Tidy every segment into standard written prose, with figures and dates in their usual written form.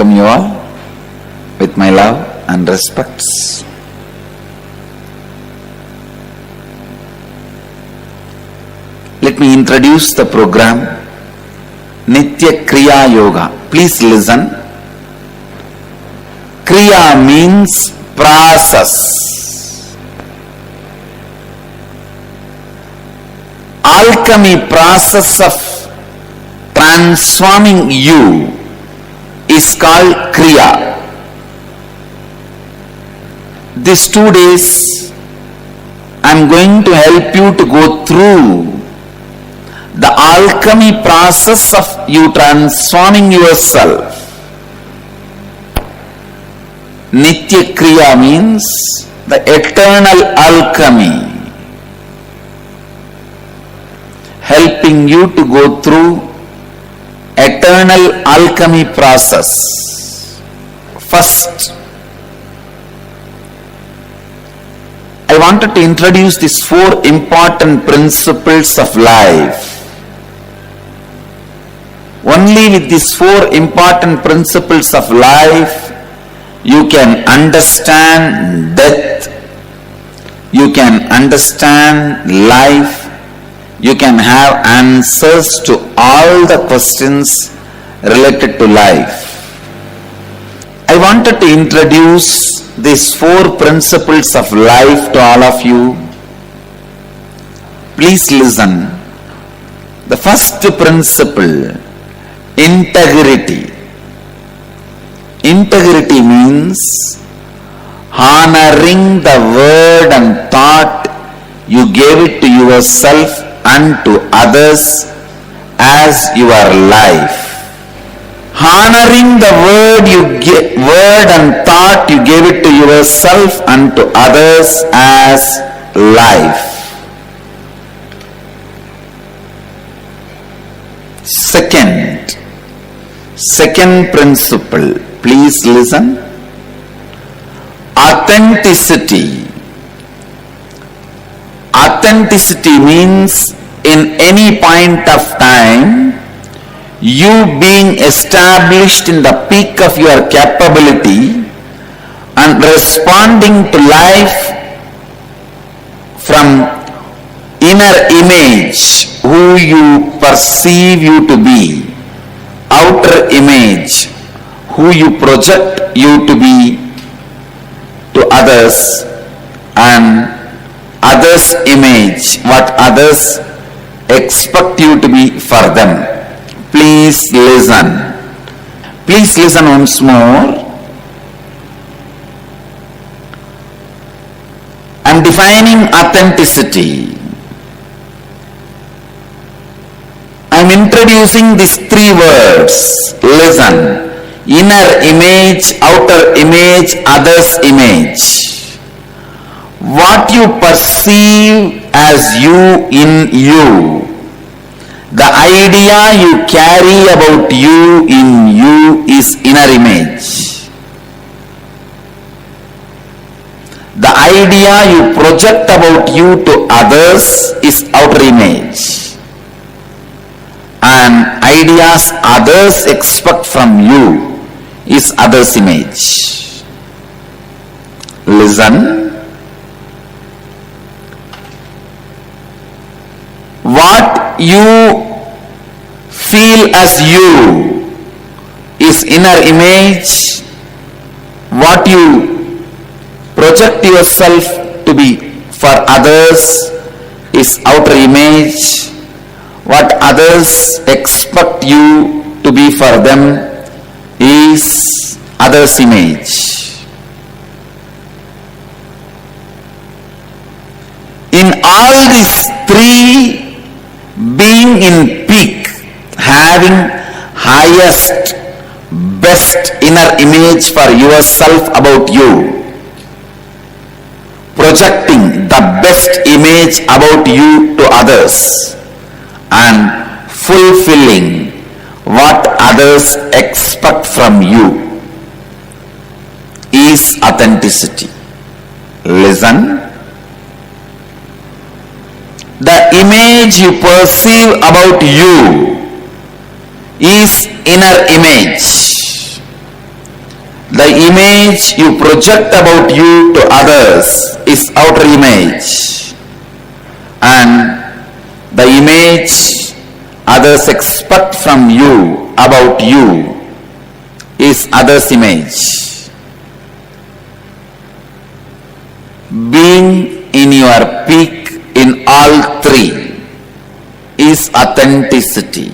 welcome you all with my love and respects. Let me introduce the program Nitya Kriya Yoga. Please listen. Kriya means process. Alchemy process of transforming you is called Kriya. These 2 days I am going to help you to go through the alchemy process of you transforming yourself. Nitya Kriya means the eternal alchemy, helping you to go through eternal alchemy process. First, I wanted to introduce these 4 important principles of life. Only with these 4 important principles of life you can understand death, you can understand life, you can have answers to all the questions related to life. I wanted to introduce these 4 principles of life to all of you. Please listen. The first principle, integrity. Integrity means honoring the word and thought you gave it to yourself and to others as your life. Honoring the word and thought you gave it to yourself and to others as life. Second principle, please listen. Authenticity. Authenticity means in any point of time, you being established in the peak of your capability and responding to life from inner image, who you perceive you to be, outer image, who you project you to be to others, and others' image, what others expect you to be for them. Please listen. Please listen once more. I am defining authenticity. I am introducing these 3 words. Listen. Inner image, outer image, others' image. What you perceive as you in you. The idea you carry about you in you is inner image. The idea you project about you to others is outer image. And ideas others expect from you is others' image. Listen. What you feel as you is inner image. What you project yourself to be for others is outer image. What others expect you to be for them is others' image. In all these 3, being in peak, having highest, best inner image for yourself about you, projecting the best image about you to others, and fulfilling what others expect from you is authenticity. Listen. The image you perceive about you is inner image. The image you project about you to others is outer image, and the image others expect from you about you is others' image. Being in your peak in all three is authenticity.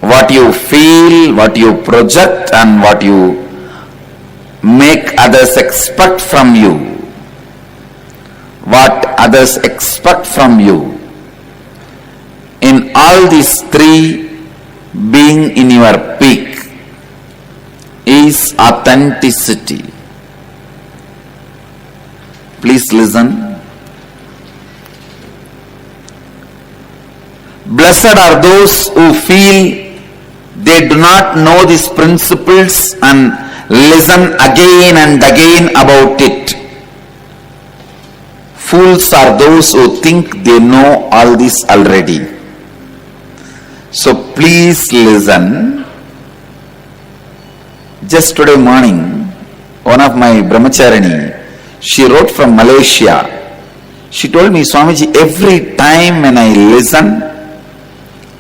What you feel, what you project, and what you make others expect from you. What others expect from you. In all these three, being in your peak is authenticity. Please listen. Blessed are those who feel they do not know these principles and listen again and again about it. Fools are those who think they know all this already. So please listen. Just today morning, one of my brahmacharini, she wrote from Malaysia. She told me, Swamiji, every time when I listen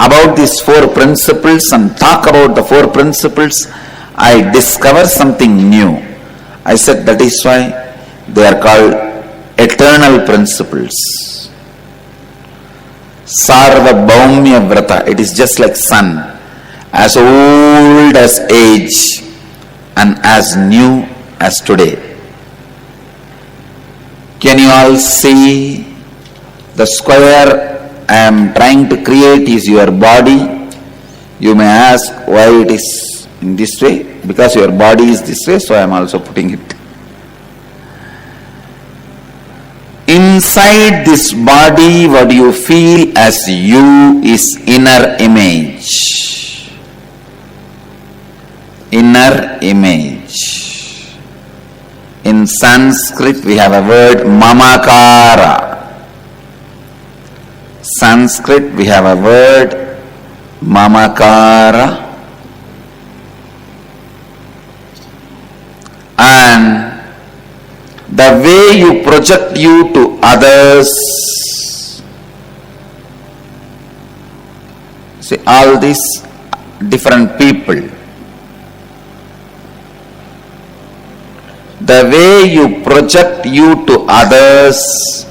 about these four principles and talk about the four principles, I discover something new. I said, that is why they are called eternal principles. Sarva Bhaumya Vrata. It is just like sun, as old as age and as new as today. Can you all see the square I am trying to create is your body? You may ask why it is in this way. Because your body is this way, so I am also putting it. Inside this body, what you feel as you is inner image. Inner image. In Sanskrit, we have a word mamakara. Sanskrit, we have a word mamakara. And the way you project you to others, see, all these different people, the way you project you to others,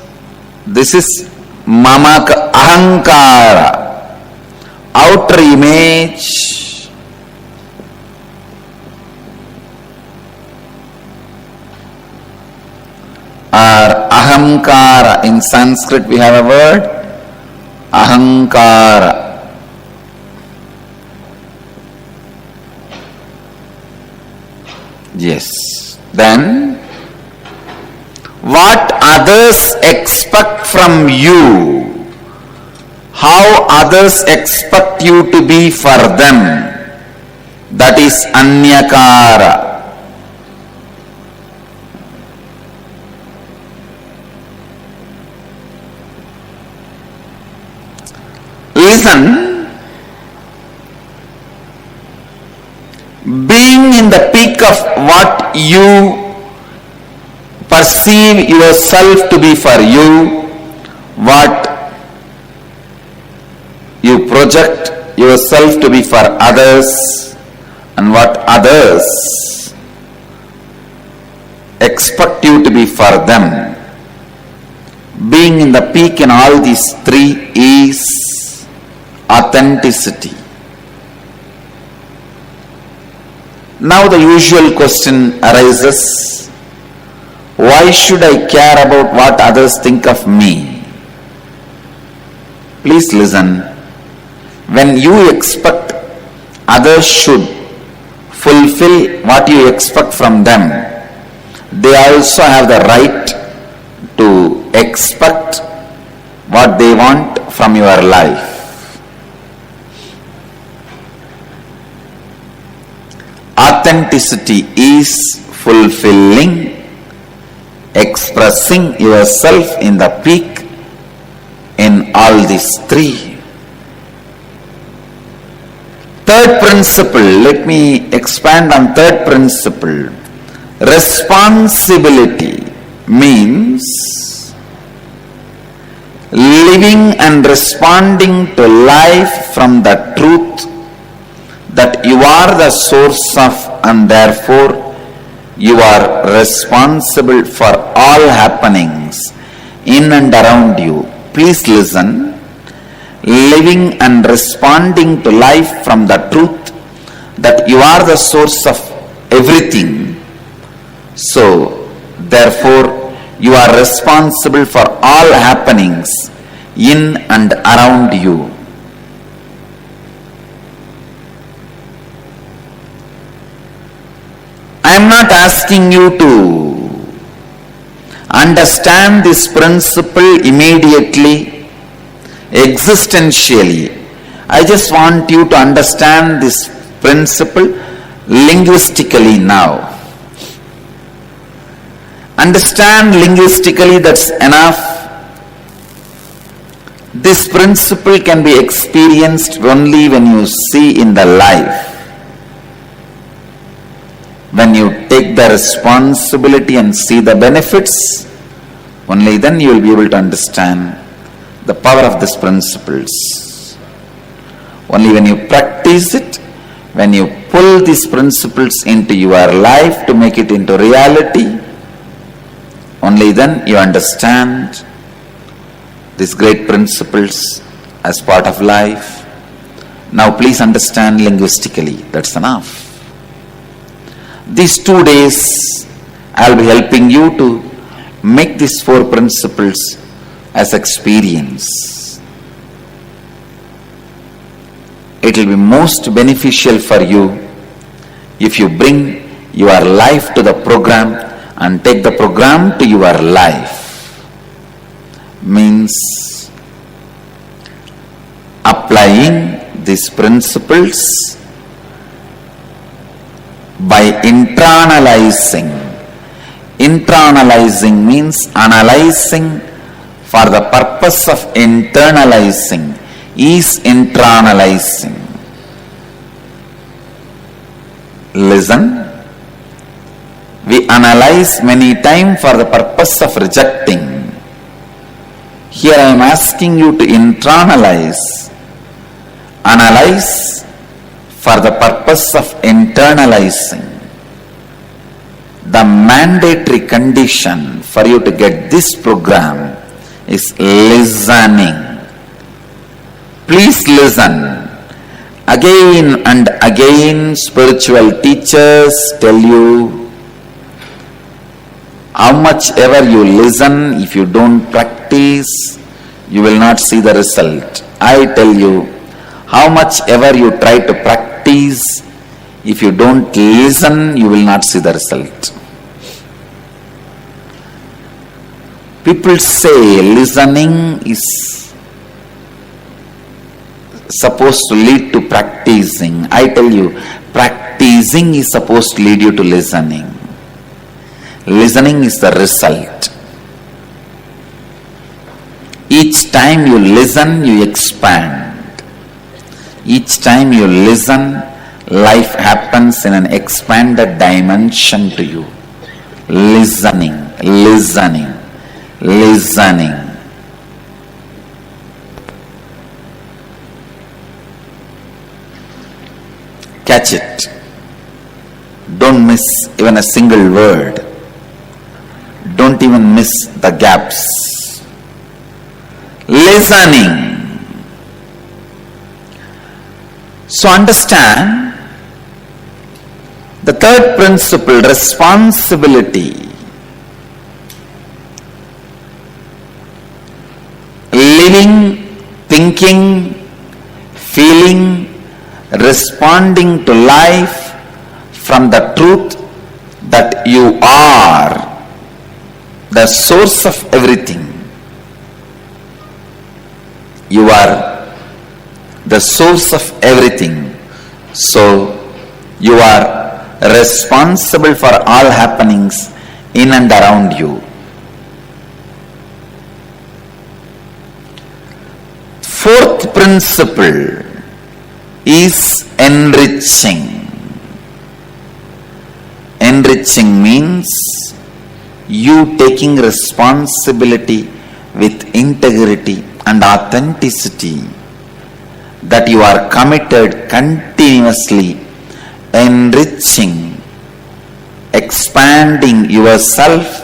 this is mamaka ahankara, outer image, or ahamkara. In Sanskrit we have a word ahankara. Yes. Then what others expect from you, how others expect you to be for them, that is anyakara. Listen, being in the peak of what you perceive yourself to be for you, what you project yourself to be for others, and what others expect you to be for them. Being in the peak in all these three is authenticity. Now the usual question arises, why should I care about what others think of me? Please listen. When you expect others should fulfill what you expect from them, they also have the right to expect what they want from your life. Authenticity is fulfilling, expressing yourself in the peak in all these three. Third principle, let me expand on third principle. Responsibility means living and responding to life from the truth that you are the source of, and therefore you are responsible for all happenings in and around you. Please listen. Living and responding to life from the truth that you are the source of everything. So, therefore, you are responsible for all happenings in and around you. I am not asking you to understand this principle immediately, existentially. I just want you to understand this principle linguistically now. Understand linguistically, that's enough. This principle can be experienced only when you see in the life. When you take the responsibility and see the benefits, only then you will be able to understand the power of these principles. Only when you practice it, when you pull these principles into your life to make it into reality, only then you understand these great principles as part of life. Now please understand linguistically, that's enough. These 2 days, I will be helping you to make these 4 principles as experience. It will be most beneficial for you if you bring your life to the program and take the program to your life. Means applying these principles by internalizing. Internalizing means analyzing for the purpose of internalizing is internalizing. Listen. We analyze many times for the purpose of rejecting. Here I am asking you to internalize, analyze for the purpose of internalizing. The mandatory condition for you to get this program is listening. Please listen. Again and again, spiritual teachers tell you, how much ever you listen, if you don't practice, you will not see the result. I tell you, how much ever you try to practice, if you don't listen, you will not see the result. People say listening is supposed to lead to practicing. I tell you, practicing is supposed to lead you to listening. Listening is the result. Each time you listen, you expand. Each time you listen, life happens in an expanded dimension to you. Listening, listening, listening. Catch it. Don't miss even a single word. Don't even miss the gaps. Listening. So understand the third principle, responsibility. Living, thinking, feeling, responding to life from the truth that you are the source of everything. You are the source of everything. So you are responsible for all happenings in and around you. Fourth principle is enriching. Enriching means you taking responsibility with integrity and authenticity, that you are committed continuously enriching, expanding yourself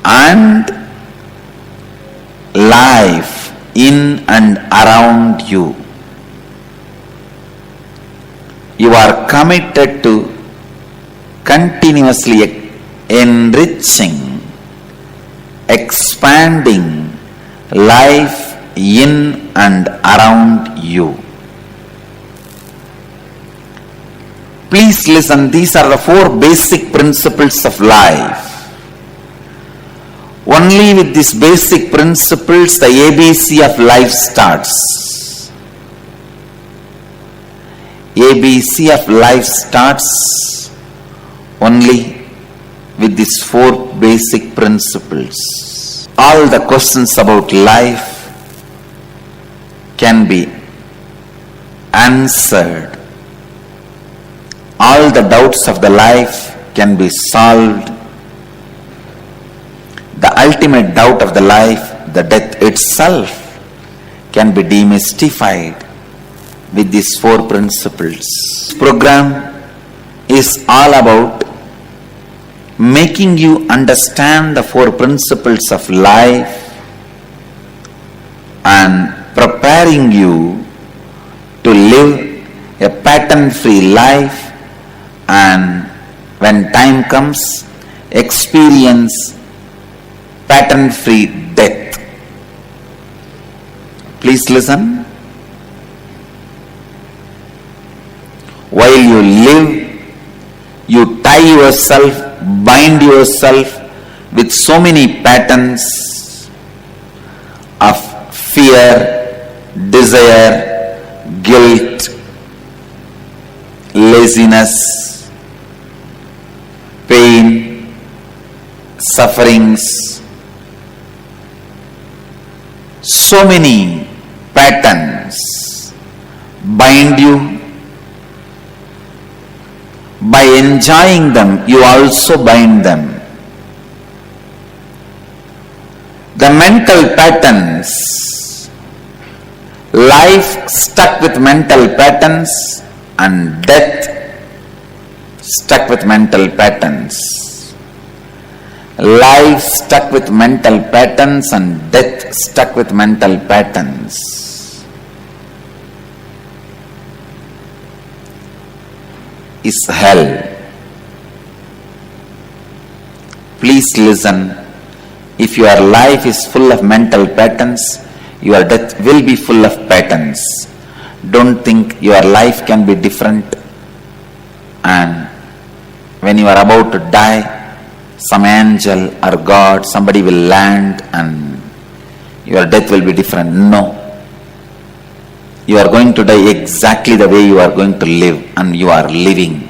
and life in and around you. You are committed to continuously enriching, expanding life in and around you. Please listen, these are the 4 basic principles of life. Only with these basic principles the ABC of life starts. ABC of life starts only with these 4 basic principles. All the questions about life can be answered. All the doubts of the life can be solved. The ultimate doubt of the life, the death itself, can be demystified with these 4 principles. This program is all about making you understand the 4 principles of life and preparing you to live a pattern-free life, and when time comes, experience pattern-free death. Please listen. While you live, you tie yourself, bind yourself with so many patterns of fear, desire, guilt, laziness, pain, sufferings. So many patterns bind you. By enjoying them, you also bind them. The mental patterns, life stuck with mental patterns and death stuck with mental patterns. Life stuck with mental patterns and death stuck with mental patterns is hell. Please listen. If your life is full of mental patterns, your death will be full of patterns. Don't think your life can be different, and when you are about to die, some angel or God, somebody will land and your death will be different. No. You are going to die exactly the way you are going to live, and you are living.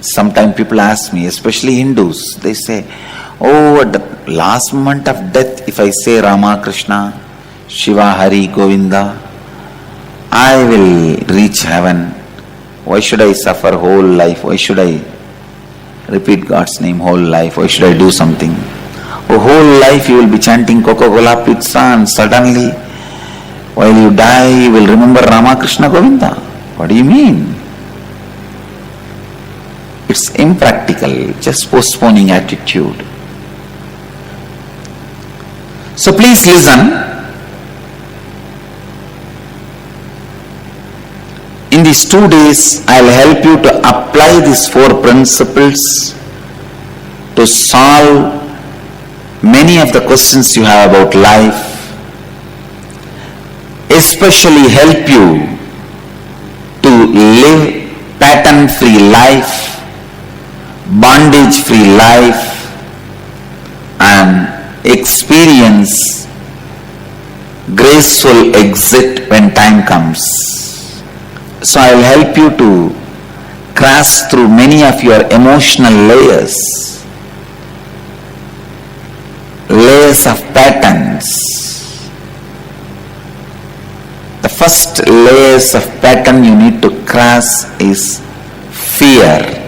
Sometimes people ask me, especially Hindus, they say, oh, at the last moment of death, if I say Rama, Krishna, Shiva, Hari, Govinda, I will reach heaven. Why should I suffer whole life? Why should I repeat God's name whole life? Why should I do something? Oh, whole life you will be chanting Coca-Cola, pizza, and suddenly while you die you will remember Rama, Krishna, Govinda. What do you mean? It's impractical, just postponing attitude. So please listen. In these 2 days, I'll help you to apply these 4 principles to solve many of the questions you have about life, especially help you to live pattern-free life, bondage-free life, and experience graceful exit when time comes. So I will help you to cross through many of your emotional layers layers of patterns. The first layers of pattern you need to cross is fear.